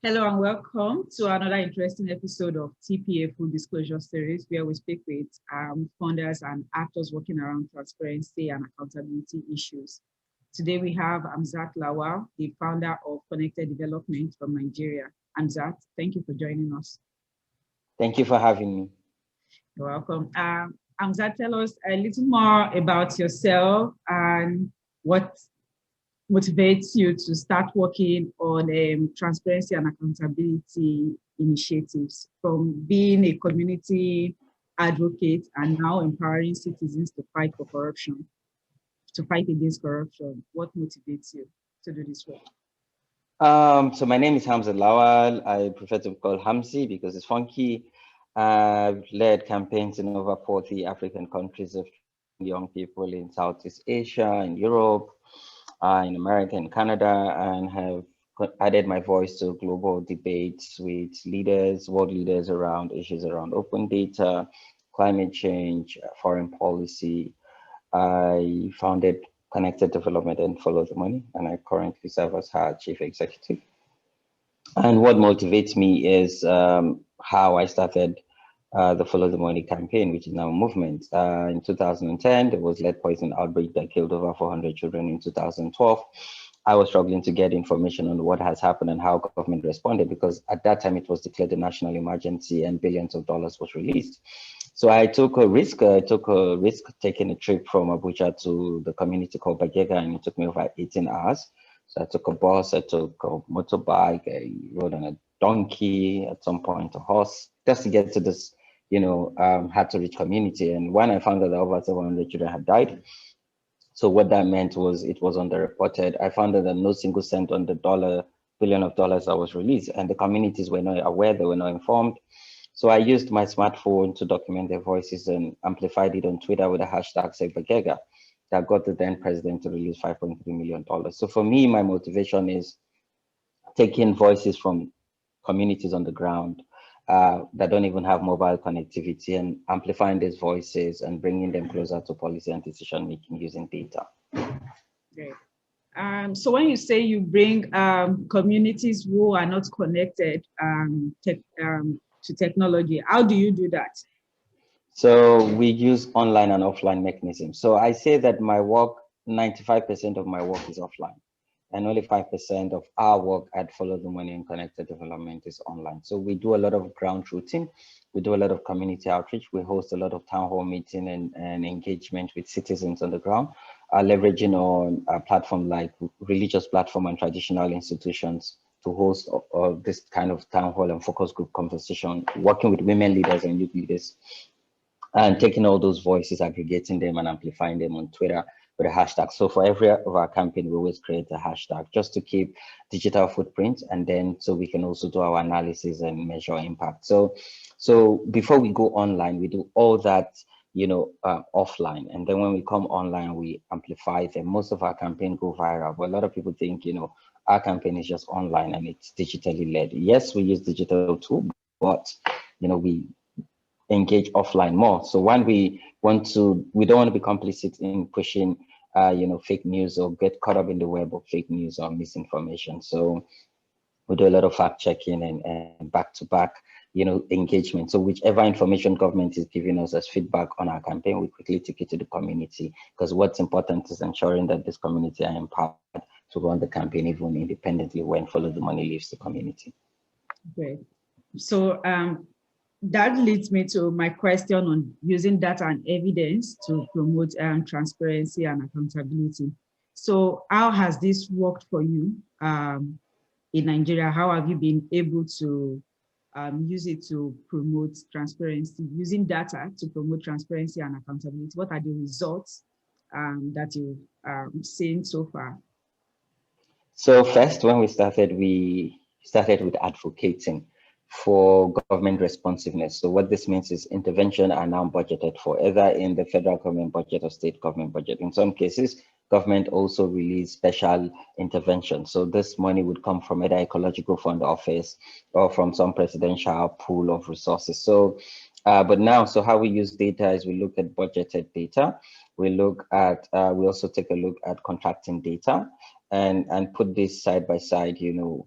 Hello and welcome to another interesting episode of TPA Full Disclosure series, where we speak with founders and actors working around transparency and accountability issues. Today we have Hamzat Lawal, the founder of Connected Development from Nigeria. Hamzat, thank you for joining us. Thank you for having me. You're welcome. Hamzat, tell us a little more about yourself and what motivates you to start working on transparency and accountability initiatives, from being a community advocate and now empowering citizens to fight for corruption, to fight against corruption. What motivates you to do this work? So my name is Hamzat Lawal. I prefer to be called Hamzi because it's funky. I've led campaigns in over 40 African countries of young people in Southeast Asia, in Europe, in America and Canada, and have added my voice to global debates with leaders, world leaders around issues around open data, climate change, foreign policy. I founded Connected Development and Follow the Money, and I currently serve as her chief executive. And what motivates me is how I started the Follow the Money campaign, which is now a movement. In 2010, there was lead poison outbreak that killed over 400 children. In 2012, I was struggling to get information on what has happened and how government responded, because at that time it was declared a national emergency and billions of dollars was released. So I took a risk. Taking a trip from Abuja to the community called Bagega, and it took me over 18 hours. So I took a bus, I took a motorbike, I rode on a donkey, at some point a horse, just to get to this, hard to reach community. And when I found out that over 700 children had died, so what that meant was it was underreported. I found out that no single cent on the billion of dollars that was released, and the communities were not aware, they were not informed. So I used my smartphone to document their voices and amplified it on Twitter with the hashtag #SaveBagega that got the then president to release $5.3 million. So for me, my motivation is taking voices from communities on the ground that don't even have mobile connectivity and amplifying these voices and bringing them closer to policy and decision making using data. Great. So when you say you bring communities who are not connected to technology, how do you do that? So we use online and offline mechanisms. So I say that my work, 95% of my work is offline, and only 5% of our work at Follow the Money and Connected Development is online. So we do a lot of ground routing. We do a lot of community outreach. We host a lot of town hall meeting and engagement with citizens on the ground, leveraging on a platform like religious platform and traditional institutions to host this kind of town hall and focus group conversation, working with women leaders and youth leaders, and taking all those voices, aggregating them and amplifying them on Twitter with a hashtag. So for every of our campaign, we always create a hashtag just to keep digital footprint, and then so we can also do our analysis and measure impact. So before we go online, we do all that, offline. And then when we come online, we amplify them. Most of our campaign go viral, but a lot of people think, our campaign is just online and it's digitally led. Yes, we use digital too, but, we engage offline more. So when we don't want to be complicit in pushing, fake news or get caught up in the web of fake news or misinformation. So we do a lot of fact checking and back-to-back, engagement. So whichever information government is giving us as feedback on our campaign, we quickly take it to the community, because what's important is ensuring that this community are empowered to run the campaign even independently when Follow the Money leaves the community. Great. So that leads me to my question on using data and evidence to promote transparency and accountability. So how has this worked for you in Nigeria? How have you been able to use it to promote transparency, using data to promote transparency and accountability? What are the results that you've seen so far? So first, when we started with advocating for government responsiveness. So what this means is intervention are now budgeted for, either in the federal government budget or state government budget. In some cases, government also release special interventions. So this money would come from either Ecological Fund Office or from some presidential pool of resources. So, but now, so how we use data is we look at budgeted data. We look at, we also take a look at contracting data. and put this side by side,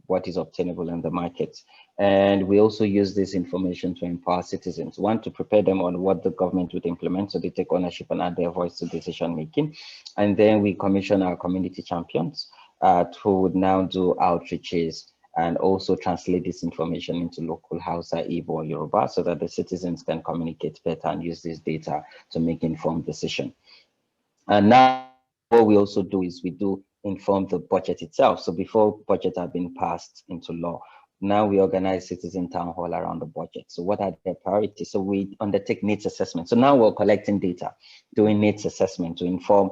what is obtainable in the market. And we also use this information to empower citizens. One, to prepare them on what the government would implement so they take ownership and add their voice to decision making. And then we commission our community champions who would now do outreaches and also translate this information into local Hausa, Igbo, or Yoruba so that the citizens can communicate better and use this data to make informed decision. And now what we also do is we do inform the budget itself. So before budget had been passed into law, now we organize citizen town hall around the budget. So what are their priorities? So we undertake needs assessment. So now we're collecting data, doing needs assessment to inform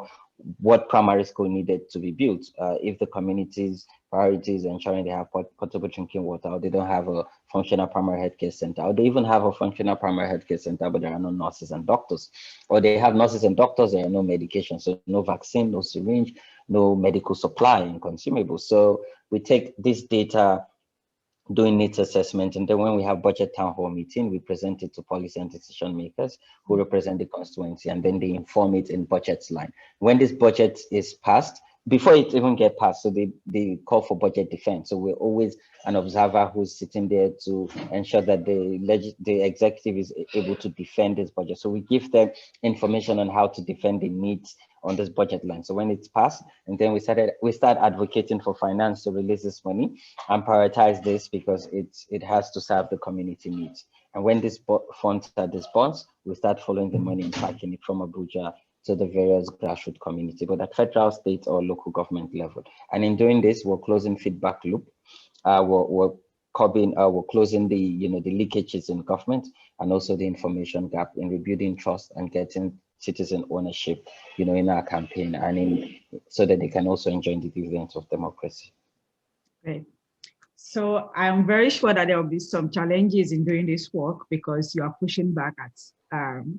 what primary school needed to be built. If the community's priorities ensuring they have potable drinking water, or they don't have a functional primary healthcare center, or they even have a functional primary healthcare center, but there are no nurses and doctors, or they have nurses and doctors, there are no medication, so no vaccine, no syringe, no medical supply and consumables. So we take this data, doing needs assessment, and then when we have budget town hall meeting, we present it to policy and decision makers who represent the constituency, and then they inform it in budget line. When this budget is passed, before it even get passed, so they call for budget defense. So we're always an observer who's sitting there to ensure that the executive is able to defend this budget. So we give them information on how to defend the needs on this budget line. So when it's passed, and then we start advocating for finance to release this money and prioritize this because it has to serve the community needs. And when these funds are disbursed, we start following the money and tracking it from Abuja to the various grassroots community, but at federal, state, or local government level. And in doing this, we're closing feedback loop. We're closing the the leakages in government, and also the information gap in rebuilding trust and getting citizen ownership, in our campaign, and so that they can also enjoy the dividends of democracy. Great. So I'm very sure that there will be some challenges in doing this work because you are pushing back at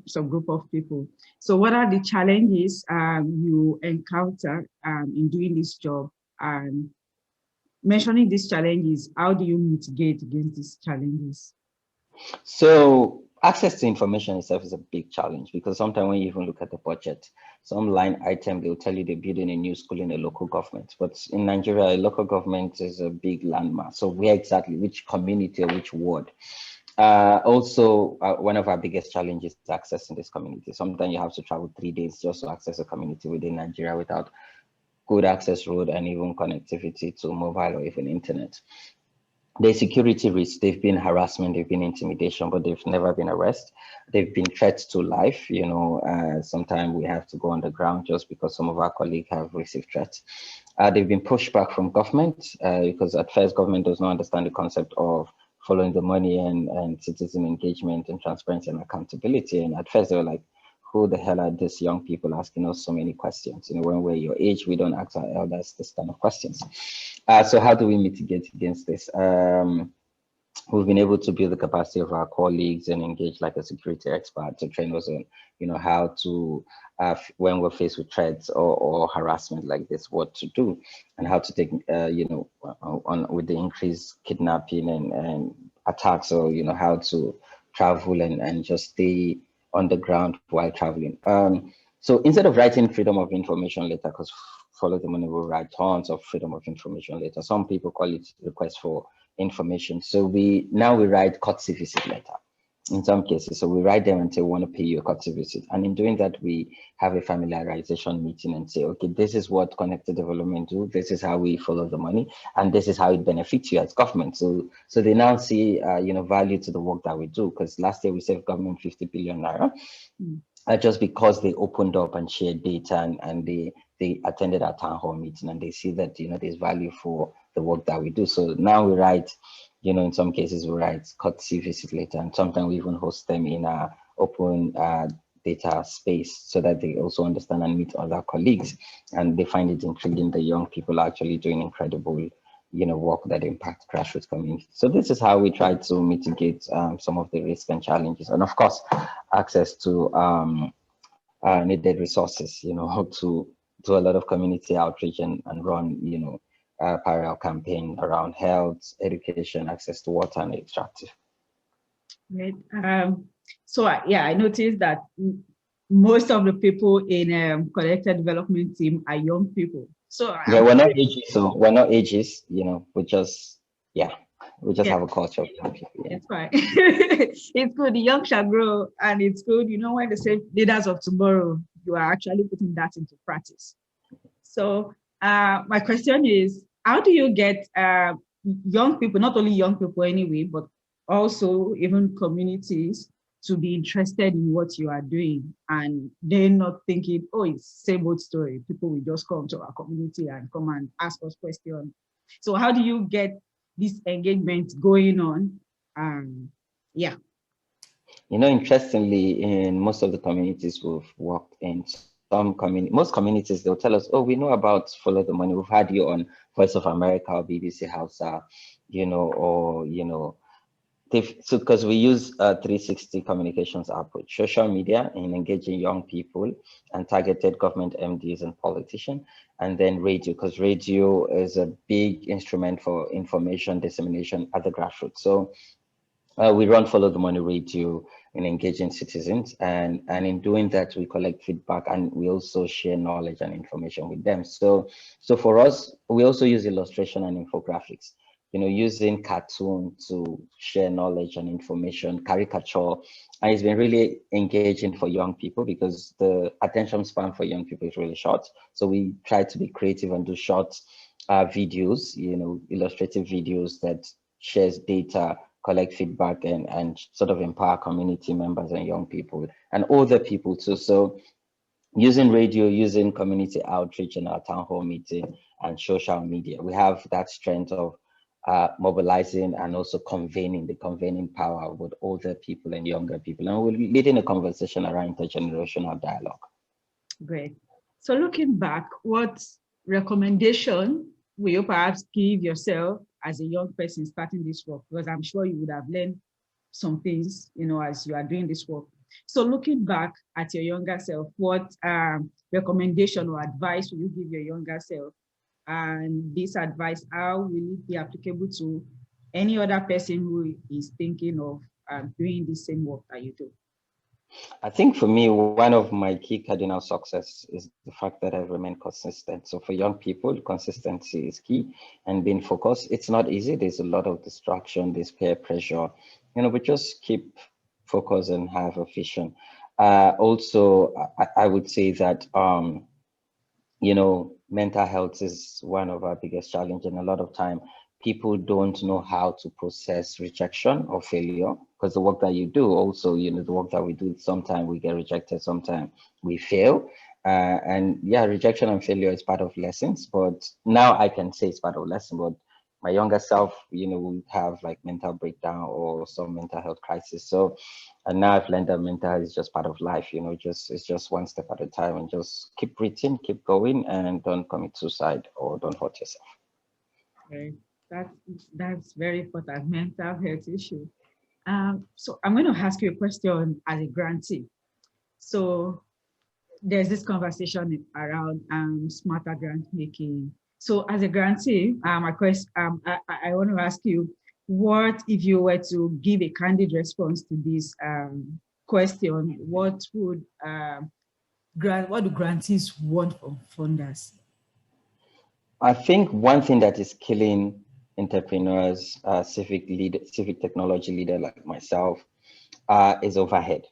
some group of people. So what are the challenges you encounter in doing this job? And mentioning these challenges, how do you mitigate against these challenges? So access to information itself is a big challenge, because sometimes when you even look at the budget, some line item, they'll tell you they're building a new school in a local government. But in Nigeria, a local government is a big landmass. So where exactly, which community or which ward? One of our biggest challenges is accessing this community. Sometimes you have to travel 3 days just to access a community within Nigeria without good access road and even connectivity to mobile or even internet. There's security risks. They've been harassment, they've been intimidation, but they've never been arrest. They've been threats to life. Sometimes we have to go on the ground just because some of our colleagues have received threats. They've been pushed back from government because at first government does not understand the concept of following the money and citizen engagement and transparency and accountability. And at first they were like, who the hell are these young people asking us so many questions? When we're your age, we don't ask our elders this kind of questions. So how do we mitigate against this? We've been able to build the capacity of our colleagues and engage like a security expert to train us on, how to, when we're faced with threats or harassment like this, what to do, and how to take, with the increased kidnapping and attacks, or, how to travel and just stay on the ground while traveling. So instead of writing freedom of information letter, because Follow the Money will write tons of freedom of information letter. Some people call it request for information. So we write courtesy visit letter in some cases. So we write them and say, we want to pay you a courtesy visit. And in doing that, we have a familiarization meeting and say, okay, this is what Connected Development do. This is how we follow the money, and this is how it benefits you as government. So they now see, value to the work that we do. Because last year we saved government 50 billion naira. Just because they opened up and shared data and they attended our town hall meeting, and they see that, there's value for the work that we do. So now we write, in some cases we write courtesy visit letter, and sometimes we even host them in our open data space so that they also understand and meet other colleagues, and they find it intriguing that young people are actually doing incredible work that impact grassroots community. So this is how we try to mitigate some of the risks and challenges, and of course, access to needed resources, to do a lot of community outreach and run, parallel campaign around health, education, access to water, and extractive. Right. I noticed that most of the people in Connected Development team are young people. So Yeah, I'm we're not curious. ages, so we're not ages, we just, yeah, we just Yeah, have a culture of young people. Yeah. it's fine. It's good. The young shall grow, and it's good. When they say leaders of tomorrow, you are actually putting that into practice. So my question is, how do you get young people, not only young people anyway, but also even communities to be interested in what you are doing, and they're not thinking, oh, it's same old story. People will just come to our community and come and ask us questions. So how do you get this engagement going on? Yeah. Interestingly, in most of the communities we've worked in, most communities, they'll tell us, oh, we know about Follow the Money. We've had you on Voice of America or BBC Hausa, or, so because we use a 360 communications approach, social media in engaging young people and targeted government MDs and politicians, and then radio, because radio is a big instrument for information dissemination at the grassroots. So we run Follow the Money Radio in engaging citizens, and in doing that, we collect feedback and we also share knowledge and information with them. So for us, we also use illustration and infographics. Using cartoon to share knowledge and information, caricature, and it's been really engaging for young people because the attention span for young people is really short. So we try to be creative and do short videos, illustrative videos that shares data, collect feedback, and sort of empower community members and young people and older people too. So using radio, using community outreach in our town hall meeting and social media, we have that strength of mobilizing and also the convening power with older people and younger people. And we're leading a conversation around intergenerational dialogue. Great. So looking back, what recommendation will you perhaps give yourself as a young person starting this work? Because I'm sure you would have learned some things, as you are doing this work. So looking back at your younger self, what recommendation or advice will you give your younger self? And this advice, how will it be applicable to any other person who is thinking of doing the same work that you do? I think for me, one of my key cardinal success is the fact that I've remained consistent. So for young people, consistency is key and being focused. It's not easy. There's a lot of distraction, there's peer pressure, but just keep focused and have a vision. Also, I would say that, mental health is one of our biggest challenges. And a lot of time, people don't know how to process rejection or failure, because the work that you do also, the work that we do, sometimes we get rejected, sometimes we fail. And yeah, rejection and failure is part of lessons, but now I can say it's part of lesson, but my younger self, would have like mental breakdown or some mental health crisis. So, and now I've learned that mental health is just part of life, it's just one step at a time, and just keep breathing, keep going, and don't commit suicide or don't hurt yourself. Okay. That's very important, mental health issue. So I'm going to ask you a question as a grantee. So there's this conversation around smarter grant making. So as a grantee, I want to ask you, what if you were to give a candid response to this question? What do grantees want from funders? I think one thing that is killing entrepreneurs, civic technology leader like myself, is overhead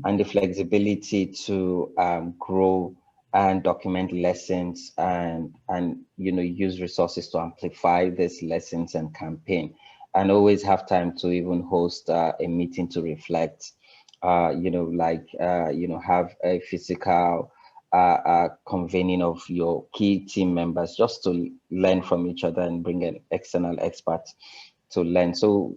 and the flexibility to grow and document lessons and use resources to amplify these lessons and campaign, and always have time to even host a meeting to reflect, have a physical convening of your key team members just to learn from each other and bring an external expert to learn. So,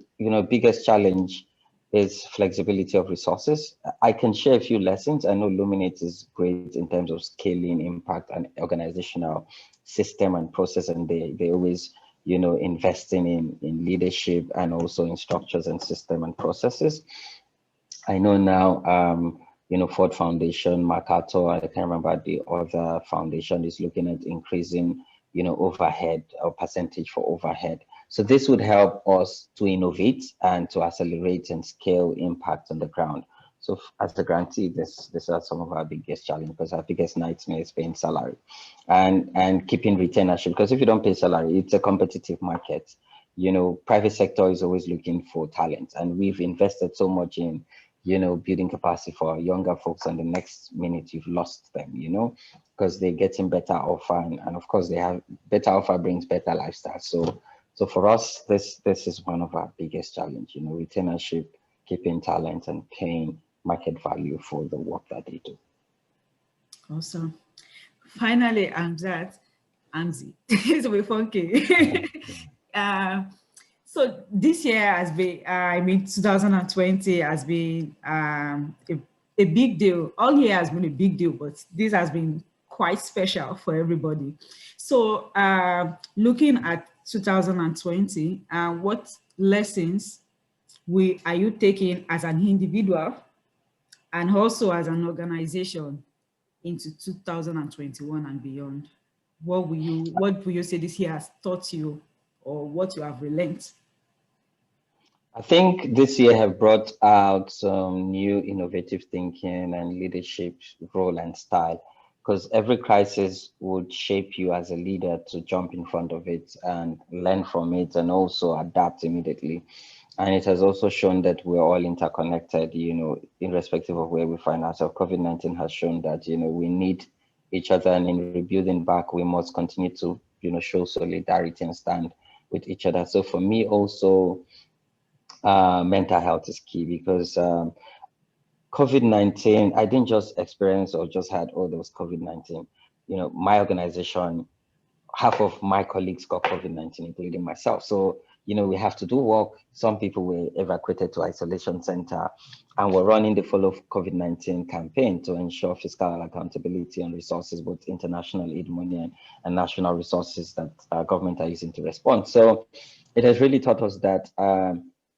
biggest challenge is flexibility of resources. I can share a few lessons. I know Luminate is great in terms of scaling, impact, and organizational system and process, and they always, investing in leadership and also in structures and system and processes. I know now, Ford Foundation, Mercator, I can't remember the other foundation, is looking at increasing, overhead or percentage for overhead. So this would help us to innovate and to accelerate and scale impact on the ground. So as a grantee, this are some of our biggest challenges, because our biggest nightmare is paying salary and keeping retainership. Because if you don't pay salary, it's a competitive market. You know, private sector is always looking for talent, and we've invested so much in, you know, building capacity for our younger folks, and the next minute you've lost them, you know, because they're getting better offer, and of course they have better offer brings better lifestyle. So for us, this is one of our biggest challenge, you know, retainership, keeping talent, and paying market value for the work that they do. Awesome. Finally, Hamzi, it's a bit funky. So this year has been, 2020 has been a big deal. All year has been a big deal, but this has been quite special for everybody. So looking at 2020, what lessons are you taking as an individual and also as an organization into 2021 and beyond? What will you say this year has taught you, or what you have relearned? I think this year have brought out some new innovative thinking and leadership role and style, because every crisis would shape you as a leader to jump in front of it and learn from it, and also adapt immediately. And it has also shown that we're all interconnected, you know, irrespective of where we find ourselves. COVID-19 has shown that, you know, we need each other, and in rebuilding back, we must continue to, you know, show solidarity and stand with each other. So for me also, mental health is key, because COVID-19, I didn't just experience or just had, oh, there was COVID-19. You know, my organization, half of my colleagues got COVID-19, including myself. So, you know, we have to do work. Some people were evacuated to isolation center, and we're running the Follow COVID-19 campaign to ensure fiscal accountability and resources, both international aid money and national resources that government are using to respond. So it has really taught us that,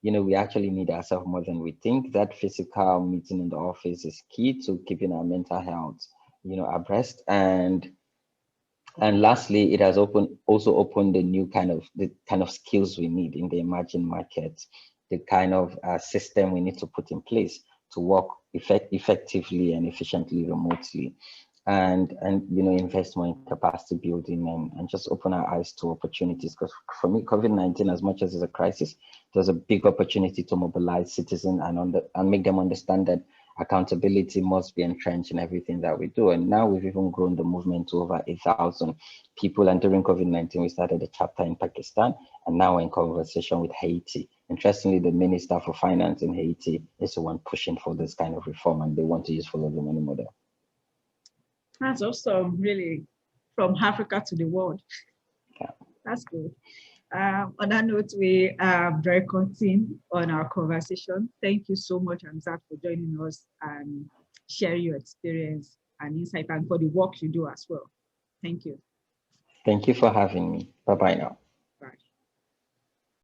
you know, we actually need ourselves more than we think. That physical meeting in the office is key to keeping our mental health, you know, abreast. And lastly, it has also opened the kind of skills we need in the emerging market, the kind of system we need to put in place to work effectively and efficiently remotely, and you know, invest more in capacity building, and just open our eyes to opportunities. Because for me, COVID-19, as much as it's a crisis, there's a big opportunity to mobilize citizens and make them understand that accountability must be entrenched in everything that we do. And now we've even grown the movement to over 8,000 people. And during COVID-19, we started a chapter in Pakistan, and now we're in conversation with Haiti. Interestingly, the Minister for Finance in Haiti is the one pushing for this kind of reform, and they want to use follow the money model. That's awesome, really, from Africa to the world. Yeah. That's good. On that note, we are very content on our conversation. Thank you so much, Hamzat, for joining us and sharing your experience and insight, and for the work you do as well. Thank you. Thank you for having me. Bye-bye now.